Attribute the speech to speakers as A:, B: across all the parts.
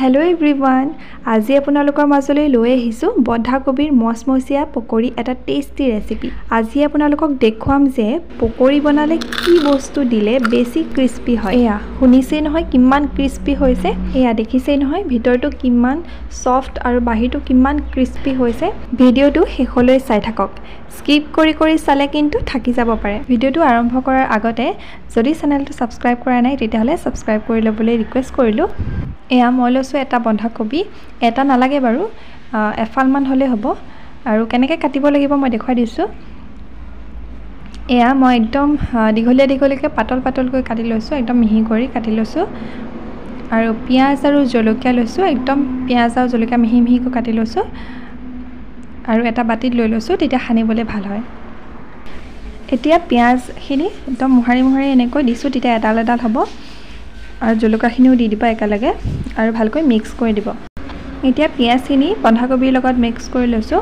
A: Hello everyone, আজি আপোনালোকৰ মাজলৈ লৈ আহিছো বন্ধাকবিৰ মচমচীয়া পকৰি এটা টেস্টি ৰেচিপি। আজি আপোনালোকক দেখুৱাম যে পকৰি বনালে কি বস্তু দিলে বেছি ক্ৰিস্পি হয়। এয়া শুনিছেই নহয় কিমান ক্ৰিস্পি হৈছে। এয়া দেখিছেই নহয় ভিতৰটো কিমান সফট আৰু বাহিৰটো কিমান ক্ৰিস্পি হৈছে। ভিডিওটো শেষলৈ চাই থাকক। স্কিপ কৰি কৰি চালে কিন্তু থাকি যাব পাৰে। ভিডিওটো আৰম্ভ কৰাৰ আগতে যদি চেনেলটো সাবস্ক্ৰাইব কৰা নাই তেতিয়াহলে সাবস্ক্ৰাইব কৰি ল'বলৈ ৰিকুৱেষ্ট কৰিলো। এয়া মই লৈছো এটা বন্ধাকবি এটা নালাগে বাৰু এফালমান হলে হ'ব আৰু কেনেকৈ কাটিব লাগিব মই দেখুৱাই দিছো। এয়া মই একদম দীঘলীয়াকৈ পাতলকৈ কাটি লৈছো একদম মিহি কৰি কাটি লৈছো আৰু পিয়াজ আৰু জলকীয়া লৈছো একদম পিয়াজ আৰু জলকীয়া মিহি মিহিকৈ কাটি লৈছো আৰু এটা বাটিত লৈ লৈছো তেতিয়া সানিবলৈ ভাল হয়। এতিয়া পিয়াজখিনি একদম মোহাৰি এনেকৈ দিছো তেতিয়া এডাল হ'ব আৰু জলকীয়াখিনিও দি দিবা একেলগে আৰু ভালকৈ মিক্স কৰি দিব। এতিয়া পিয়াজখিনি বন্ধাকবিৰ লগত মিক্স কৰি লৈছো।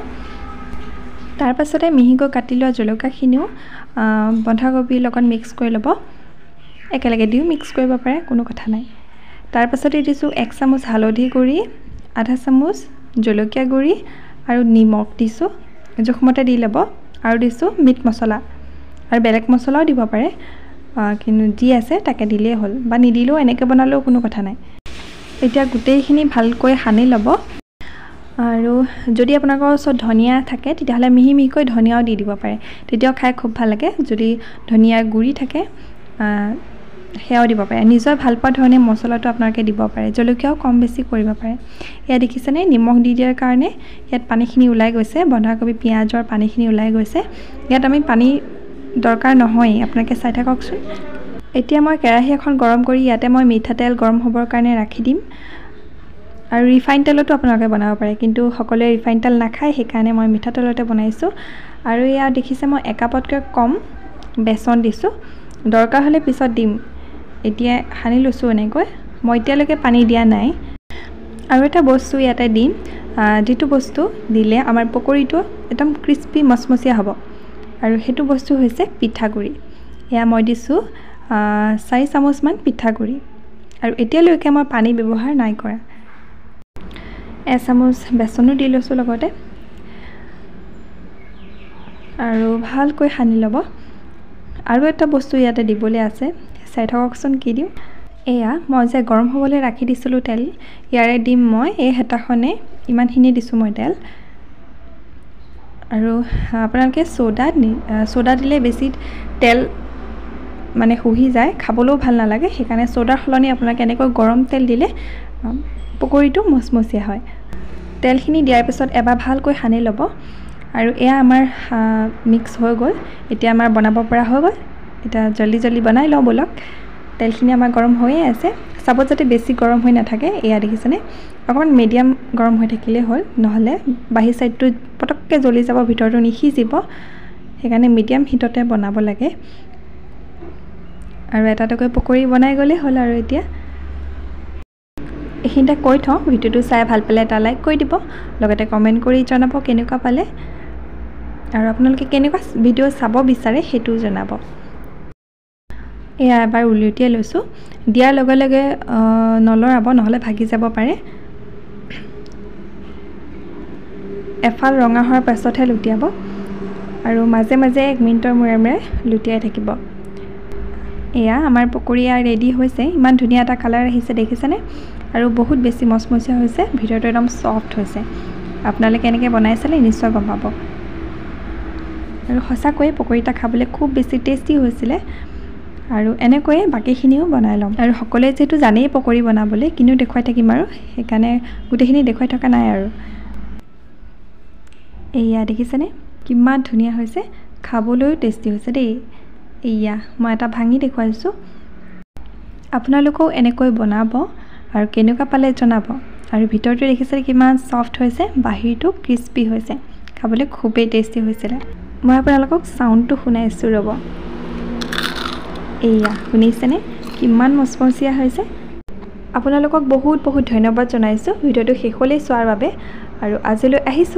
A: তাৰ পাছতে মিহিকৈ কাটি লোৱা জলকীয়াখিনিও বন্ধাকবিৰ লগত মিক্স কৰি ল'ব। একেলগে দিও মিক্স কৰিব পাৰে কোনো কথা নাই। তাৰ পাছতে দিছো 1 চামুচ হালধি গুড়ি, আধা চামুচ জলকীয়া গুড়ি আৰু নিমখ দিছো জোখমতে দি ল'ব আৰু দিছো মিট মছলা আৰু বেলেগ মছলাও দিব পাৰে কিন্তু যি আছে তাকে দিলেই হ'ল বা নিদিলেও এনেকৈ বনালেও কোনো কথা নাই। এতিয়া গোটেইখিনি ভালকৈ সানি ল'ব আৰু যদি আপোনালোকৰ ওচৰত ধনিয়া থাকে তেতিয়াহলে মিহি মিহিকৈ ধনিয়াও দি দিব পাৰে তেতিয়াও খাই খুব ভাল লাগে। যদি ধনিয়াৰ গুড়ি থাকে সেয়াও দিব পাৰে। নিজৰ ভাল পোৱা ধৰণে মছলাটো আপোনালোকে দিব পাৰে। জলকীয়াও কম বেছি কৰিব পাৰে। এয়া দেখিছেনে নিমখ দি দিয়াৰ কাৰণে ইয়াত পানীখিনি ওলাই গৈছে বন্ধাকবি পিয়াজৰ পানীখিনি ওলাই গৈছে। ইয়াত আমি পানী দৰকাৰ নহয় আপোনালোকে চাই থাককচোন। এতিয়া মই কেৰাহী এখন গৰম কৰি ইয়াতে মই মিঠাতেল গৰম হ'বৰ কাৰণে ৰাখি দিম আৰু ৰিফাইন তেলতো আপোনালোকে বনাব পাৰে কিন্তু সকলোৱে ৰিফাইন তেল নাখায় সেইকাৰণে মই মিঠাতেলতে বনাইছো। আৰু এয়া দেখিছে মই 1 কাপতকৈ কম বেচন দিছো দৰকাৰ হ'লে পিছত দিম। এতিয়া সানি লৈছো এনেকৈ মই এতিয়ালৈকে পানী দিয়া নাই। আৰু এটা বস্তু ইয়াতে দিম যেটো বস্তু দিলে আমাৰ পকৰিটো একদম ক্ৰিস্পি মচমচীয়া হ'ব আৰু হেতু বস্তু হৈছে পিঠাগুড়ি। এয়া মই দিছো 4 চামুচ মান পিঠাগুড়ি আৰু এতিয়ালৈকে মই পানী ব্যৱহাৰ নাই কৰা। 1 চামুচ বেচনো দি লৈছো লগতে আৰু ভালকৈ সানি ল'ব। আৰু এটা বস্তু ইয়াতে দিবলৈ আছে চাই থাককচোন কি দিম। এয়া মই যে গৰম হ'বলৈ ৰাখি দিছিলো তেল ইয়াৰে দিম মই এই হেতাখনে ইমানখিনি দিছো মই তেল আৰু আপোনালোকে সোডা দিলে বেছি তেল মানে শুহি যায় খাবলৈও ভাল নালাগে সেইকাৰণে সোডাৰ সলনি আপোনালোকে এনেকৈ গৰম তেল দিলে পকৰিটো মচমচীয়া হয়। তেলখিনি দিয়াৰ পিছত এবাৰ ভালকৈ সানি ল'ব আৰু এয়া আমাৰ মিক্স হৈ গ'ল। এতিয়া আমাৰ বনাব পৰা হৈ গ'ল। এটা জলদি বনাই লওঁ বলক। তেলখিনি আমাৰ গৰম হৈয়ে আছে চাব যাতে বেছি গৰম হৈ নাথাকে। এয়া দেখিছেনে অকমান মিডিয়াম গৰম হৈ থাকিলে হ'ল নহলে বাহি সাইডটো পটককে জ্বলি যাব ভিতৰটো নিখিজিব সেইকাৰণে মিডিয়াম হিটতে বনাব লাগে আৰু এটাকৈ পকৰি বনাই গলে হ'ল। আৰু এতিয়া এইখিনিতে কৈ থওঁ ভিডিওটো চাই ভাল পালে এটা লাইক কৰি দিব লগতে কমেন্ট কৰি জনাব কেনেকুৱা পালে আৰু আপোনালোকে কেনেকুৱা ভিডিও চাব বিচাৰে হেতু জনাব। এয়া এবাৰ উলটিয়াই লৈছো দিয়াৰ লগে লগে নলৰাব নহলে ভাগি যাব পাৰে। এফাল ৰঙা হোৱাৰ পাছতহে লুটিয়াব আৰু মাজে মাজে 1 মিনিটৰ মূৰে লুটিয়াই থাকিব। এয়া আমাৰ পকৰি ৰেডি হৈছে। ইমান ধুনীয়া এটা কালাৰ আহিছে দেখিছেনে আৰু বহুত বেছি মচমচীয়া হৈছে ভিতৰটো একদম সফট হৈছে। আপোনালোকে এনেকৈ বনাই চালে নিশ্চয় গম পাব আৰু সঁচাকৈ পকৰিটা খাবলৈ খুব বেছি টেস্টি হৈছিলে আৰু এনেকৈয়ে বাকিখিনিও বনাই ল'ম। আৰু সকলোৱে যেহেতু জানেই পকৰি বনাবলৈ কিন্তু দেখুৱাই থাকিম আৰু সেইকাৰণে গোটেইখিনি দেখুৱাই থকা নাই আৰু এয়া দেখিছেনে কিমান ধুনীয়া হৈছে খাবলৈও টেস্টি হৈছে দেই। এয়া মই এটা ভাঙি দেখুৱাইছো আপোনালোকেও এনেকৈ বনাব আৰু কেনেকুৱা পালে জনাব। আৰু ভিতৰটো দেখিছে কিমান সফট হৈছে বাহিৰটো ক্ৰিস্পি হৈছে খাবলৈ খুবেই টেস্টি হৈছিল। মই আপোনালোকক সাউণ্ডটো শুনাইছো ৰব। এয়া শুনিছেনে কিমান মচমচীয়া হৈছে। আপোনালোকক বহুত ধন্যবাদ জনাইছো ভিডিওটো শেষলৈ চোৱাৰ বাবে আৰু আজিলৈ আহিছো।